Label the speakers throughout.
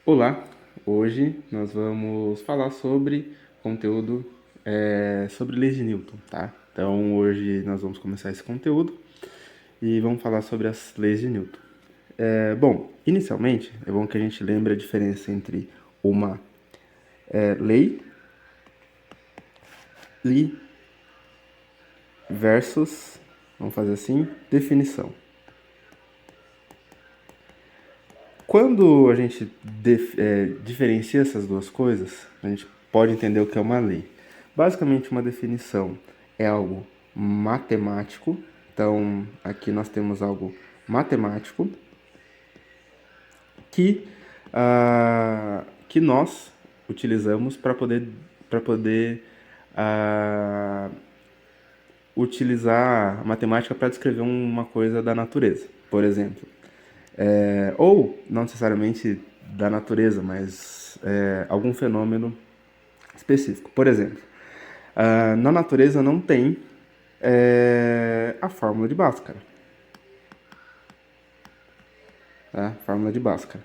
Speaker 1: Olá, hoje nós vamos falar sobre conteúdo sobre leis de Newton, tá? Então hoje nós vamos começar esse conteúdo e vamos falar sobre as leis de Newton. Bom, inicialmente é bom que a gente lembre a diferença entre uma lei e versus, vamos fazer assim, definição. Quando a gente diferencia essas duas coisas, a gente pode entender o que é uma lei. Basicamente, uma definição é algo matemático. Então, aqui nós temos algo matemático que nós utilizamos para poder ah, utilizar a matemática para descrever uma coisa da natureza, por exemplo. Ou, não necessariamente da natureza, mas algum fenômeno específico. Por exemplo, na natureza não tem a fórmula de Bhaskara. Tá? Fórmula de Bhaskara.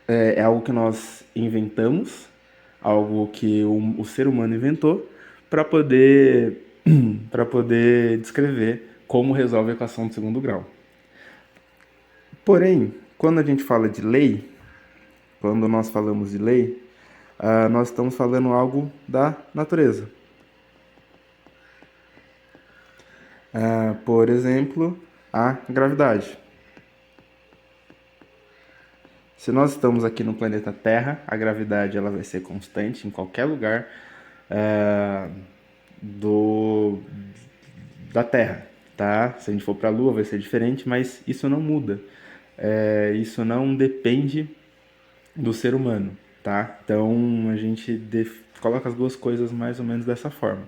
Speaker 1: É algo que nós inventamos, algo que o ser humano inventou para poder, para poder descrever como resolve a equação do segundo grau. Porém, quando a gente fala de lei, quando nós falamos de lei, nós estamos falando algo da natureza. Por exemplo, a gravidade. Se nós estamos aqui no planeta Terra, a gravidade ela vai ser constante em qualquer lugar ah, do, da Terra, tá? Se a gente for para a Lua vai ser diferente, mas isso não muda. Isso não depende do ser humano, tá? Então a gente coloca as duas coisas mais ou menos dessa forma.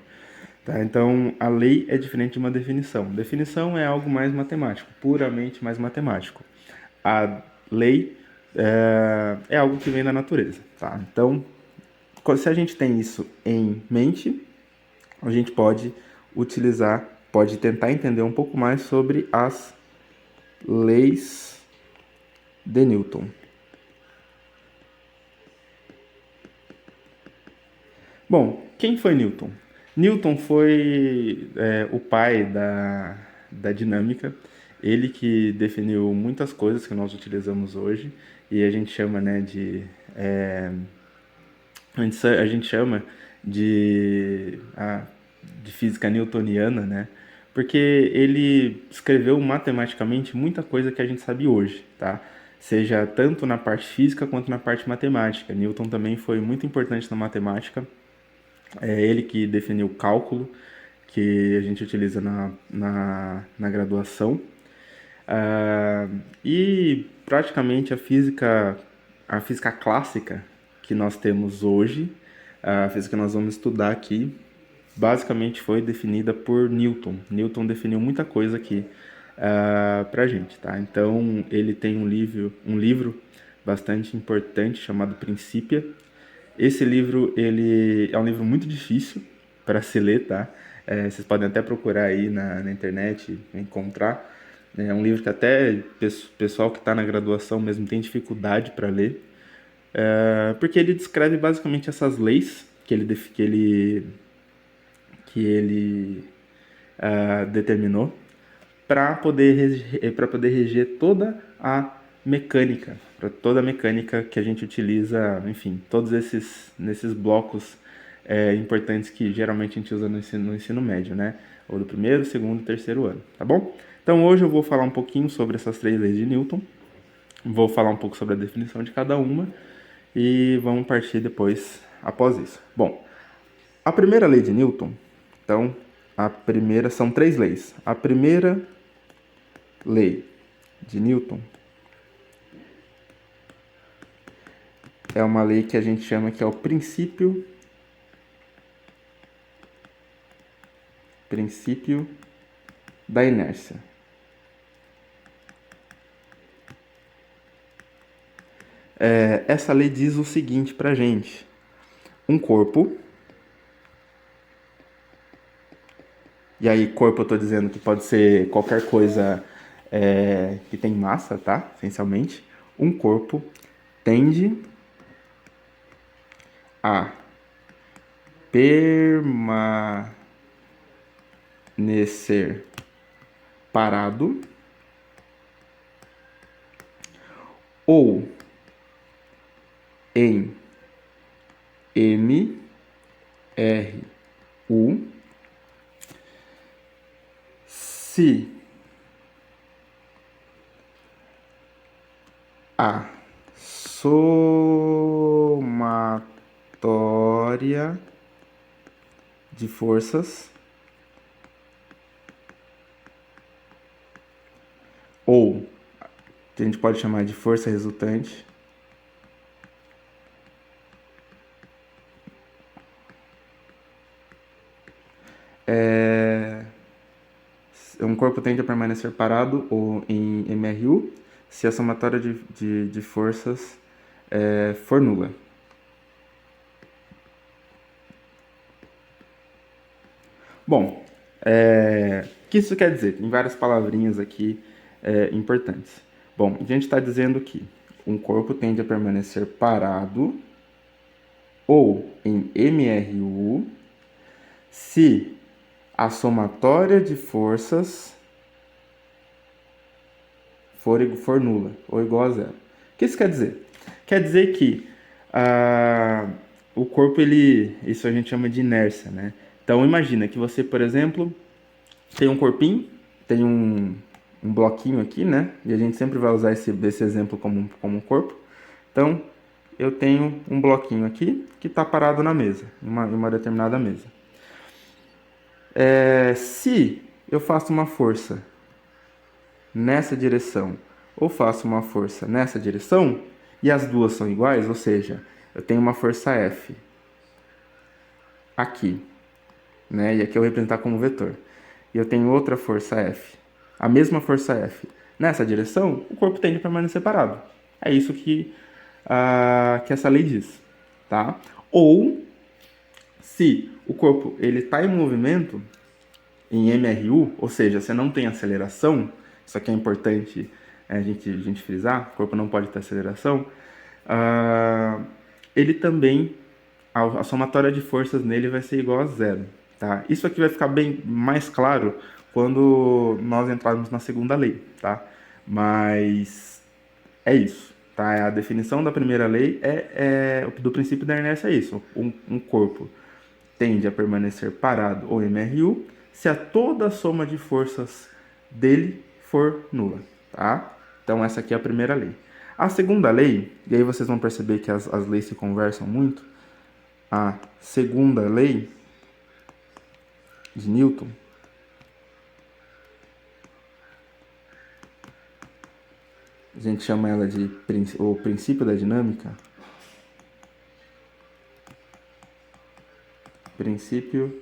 Speaker 1: Tá? Então a lei é diferente de uma definição. Definição é algo mais matemático, puramente mais matemático. A lei é algo que vem da natureza. Tá? Então, se a gente tem isso em mente, a gente pode utilizar, pode tentar entender um pouco mais sobre as leis de Newton. Bom, quem foi Newton? Newton foi o pai da dinâmica, ele que definiu muitas coisas que nós utilizamos hoje e a gente chama, né, a gente chama de física newtoniana, né? Porque ele escreveu matematicamente muita coisa que a gente sabe hoje, tá? Seja tanto na parte física quanto na parte matemática. Newton também foi muito importante na matemática. É ele que definiu o cálculo que a gente utiliza na graduação. E praticamente a física clássica que nós temos hoje, a física que nós vamos estudar aqui, basicamente foi definida por Newton. Newton definiu muita coisa aqui pra gente, tá? Então ele tem um livro bastante importante chamado Principia. Esse livro ele é um livro muito difícil para se ler, tá? Vocês podem até procurar aí na internet encontrar. É um livro que até pessoal que está na graduação mesmo tem dificuldade para ler, porque ele descreve basicamente essas leis que ele determinou para poder reger toda a mecânica, para toda a mecânica que a gente utiliza, enfim, todos nesses blocos importantes que geralmente a gente usa no ensino médio, né? Ou do primeiro, segundo e terceiro ano, tá bom? Então hoje eu vou falar um pouquinho sobre essas três leis de Newton, vou falar um pouco sobre a definição de cada uma e vamos partir depois após isso. Bom, a primeira lei de Newton, então, a primeira são três leis. A primeira lei de Newton é uma lei que a gente chama que é o princípio da inércia. Essa lei diz o seguinte pra gente: um corpo, e aí corpo eu estou dizendo que pode ser qualquer coisa que tem massa, tá? Essencialmente, um corpo tende a permanecer parado ou em MRU se a somatória de forças ou que a gente pode chamar de força resultante um corpo tende a permanecer parado ou em MRU se a somatória de forças for nula. Bom, o que isso quer dizer? Tem várias palavrinhas aqui importantes. Bom, a gente está dizendo que um corpo tende a permanecer parado ou em MRU se a somatória de forças for nula ou igual a zero. O que isso quer dizer? Quer dizer que o corpo, isso a gente chama de inércia, né? Então imagina que você, por exemplo, tem um corpinho, tem um bloquinho aqui, né? E a gente sempre vai usar esse exemplo como um corpo. Então, eu tenho um bloquinho aqui que está parado na mesa, em uma determinada mesa. Se eu faço uma força nessa direção ou faço uma força nessa direção e as duas são iguais, ou seja, eu tenho uma força F aqui, né? E aqui eu vou representar como vetor. E eu tenho outra força F, a mesma força F nessa direção, o corpo tende a permanecer parado. É isso que essa lei diz, tá? Ou se o corpo ele está em movimento em MRU, ou seja, você não tem aceleração, isso aqui é importante a gente frisar, o corpo não pode ter aceleração, ele também, a somatória de forças nele vai ser igual a zero. Tá? Isso aqui vai ficar bem mais claro quando nós entrarmos na segunda lei, tá? Mas é isso, tá? A definição da primeira lei do princípio da inércia é isso. Um corpo tende a permanecer parado ou MRU se toda a soma de forças dele for nula, tá? Então essa aqui é a primeira lei. A segunda lei, e aí vocês vão perceber que as leis se conversam muito. A segunda lei de Newton a gente chama ela de o princípio da dinâmica. Princípio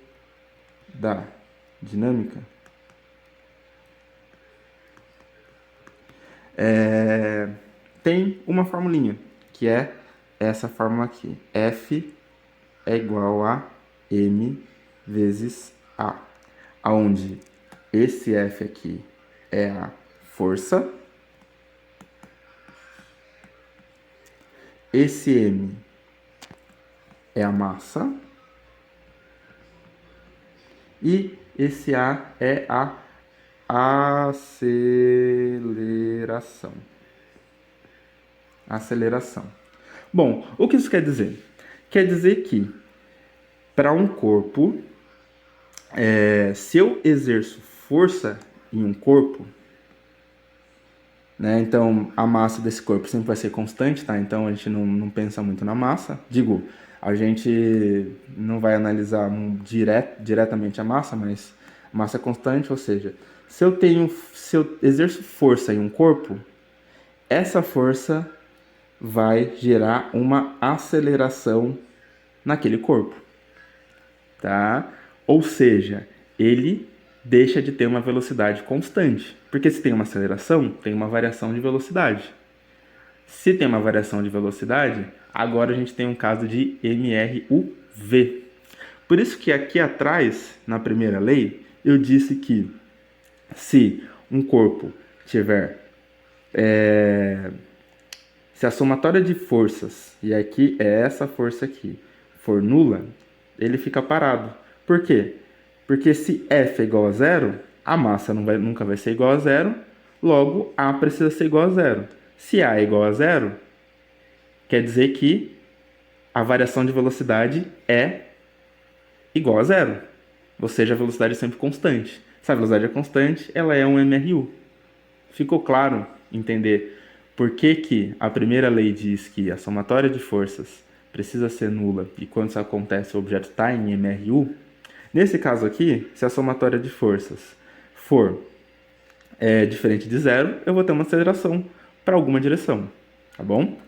Speaker 1: da dinâmica tem uma formulinha, que é essa fórmula aqui. F é igual a M vezes A, onde esse F aqui é a força, esse M é a massa e esse A é a aceleração. Bom, o que isso quer dizer? Quer dizer que para um corpo, se eu exerço força em um corpo, né, então a massa desse corpo sempre vai ser constante, tá? Então a gente não pensa muito na massa. Digo, a gente não vai analisar diretamente a massa, mas massa é constante, ou seja, se eu exerço força em um corpo, essa força vai gerar uma aceleração naquele corpo, tá? Ou seja, ele deixa de ter uma velocidade constante, porque se tem uma aceleração, tem uma variação de velocidade. Se tem uma variação de velocidade, agora a gente tem um caso de MRUV. Por isso que aqui atrás, na primeira lei, eu disse que se um corpo tiver se a somatória de forças, e aqui é essa força aqui, for nula, ele fica parado. Por quê? Porque se F é igual a zero, a massa nunca vai ser igual a zero, logo A precisa ser igual a zero. Se A é igual a zero, quer dizer que a variação de velocidade é igual a zero. Ou seja, a velocidade é sempre constante. Se a velocidade é constante, ela é um MRU. Ficou claro entender por que que a primeira lei diz que a somatória de forças precisa ser nula e quando isso acontece o objeto está em MRU? Nesse caso aqui, se a somatória de forças for diferente de zero, eu vou ter uma aceleração para alguma direção, tá bom?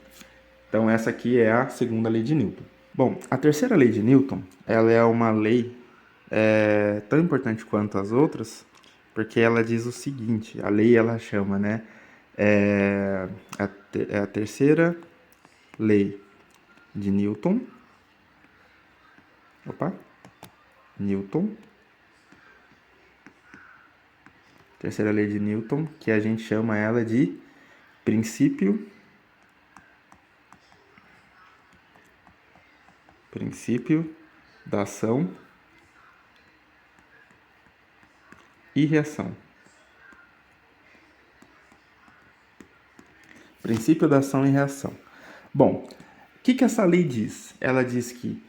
Speaker 1: Então essa aqui é a segunda lei de Newton. Bom, a terceira lei de Newton, ela é uma lei tão importante quanto as outras, porque ela diz o seguinte, a lei ela chama, né, é a terceira lei de Newton, Newton, terceira lei de Newton, que a gente chama ela de princípio da ação e reação. Princípio da ação e reação. Bom, o que essa lei diz? Ela diz que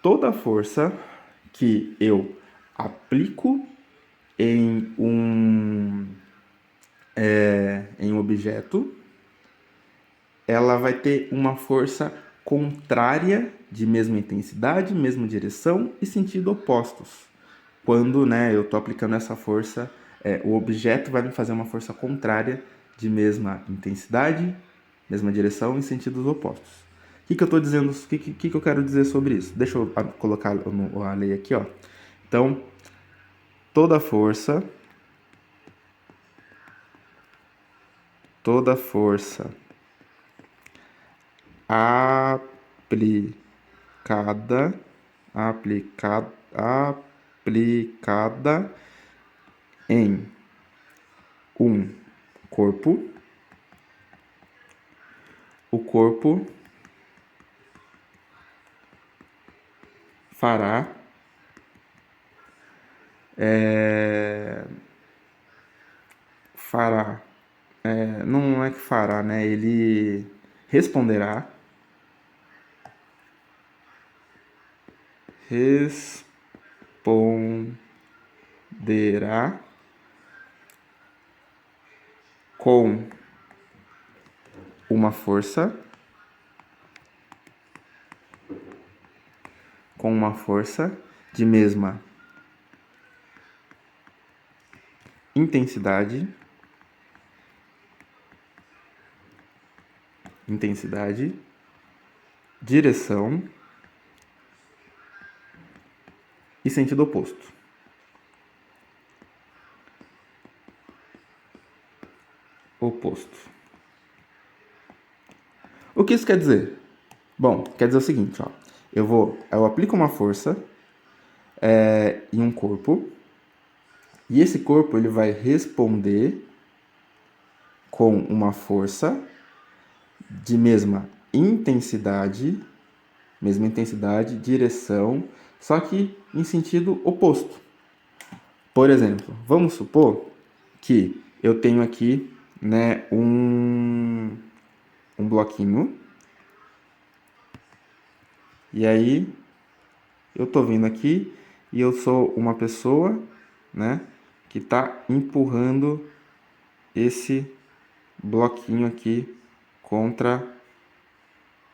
Speaker 1: toda força que eu aplico em um objeto, ela vai ter uma força contrária de mesma intensidade, mesma direção e sentido opostos. Quando eu estou aplicando essa força, o objeto vai me fazer uma força contrária de mesma intensidade, mesma direção e sentidos opostos. O que eu estou dizendo? O que eu quero dizer sobre isso? Deixa eu colocar a lei aqui, ó. Então, toda força aplicada em um corpo, o corpo fará não é que fará, né? Ele responderá com uma força de mesma intensidade, direção e sentido oposto. O que isso quer dizer? Bom, quer dizer o seguinte, ó. Eu aplico uma força em um corpo e esse corpo ele vai responder com uma força de mesma intensidade, direção, só que em sentido oposto. Por exemplo, vamos supor que eu tenho aqui, né, um bloquinho. E aí eu tô vindo aqui e eu sou uma pessoa, né, que tá empurrando esse bloquinho aqui contra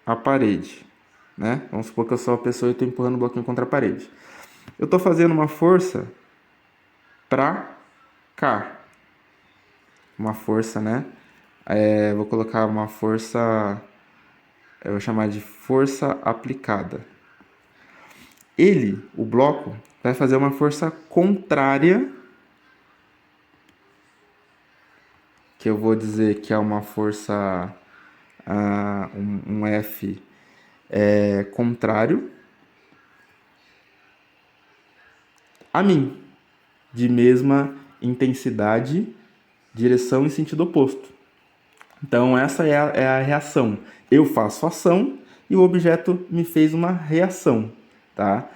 Speaker 1: a parede, né? Vamos supor que eu sou uma pessoa e estou empurrando o bloquinho contra a parede. Eu estou fazendo uma força para cá. Uma força, né? Vou colocar uma força, eu vou chamar de força aplicada. O bloco, vai fazer uma força contrária, que eu vou dizer que é uma força, um F contrário a mim, de mesma intensidade direção e sentido oposto. Então, essa é a reação. Eu faço ação e o objeto me fez uma reação, tá?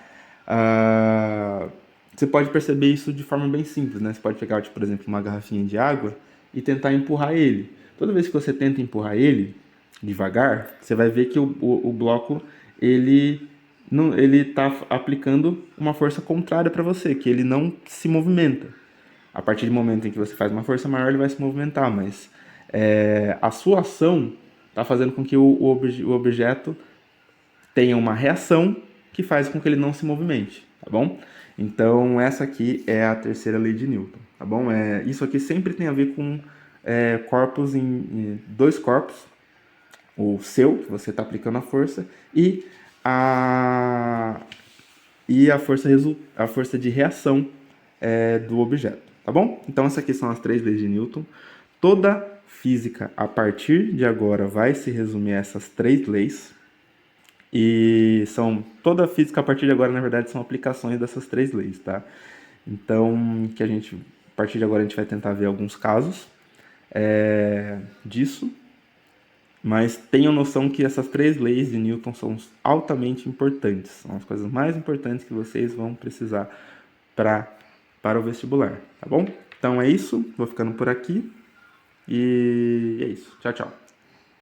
Speaker 1: Você pode perceber isso de forma bem simples, né? Você pode pegar, tipo, por exemplo, uma garrafinha de água e tentar empurrar ele. Toda vez que você tenta empurrar ele devagar, você vai ver que o bloco ele não, ele está aplicando uma força contrária para você, que ele não se movimenta. A partir do momento em que você faz uma força maior, ele vai se movimentar, mas a sua ação está fazendo com que o objeto tenha uma reação que faz com que ele não se movimente, tá bom? Então, essa aqui é a terceira lei de Newton, tá bom? Isso aqui sempre tem a ver com corpos em dois corpos, o seu, que você está aplicando a força, e a, a força de reação do objeto, tá bom? Então, essas aqui são as três leis de Newton. Toda física, a partir de agora, vai se resumir a essas três leis. E toda a física, a partir de agora, na verdade, são aplicações dessas três leis, tá? Então, a partir de agora, a gente vai tentar ver alguns casos disso. Mas tenham noção que essas três leis de Newton são altamente importantes. São as coisas mais importantes que vocês vão precisar para o vestibular, tá bom? Então é isso, vou ficando por aqui e é isso. Tchau, tchau.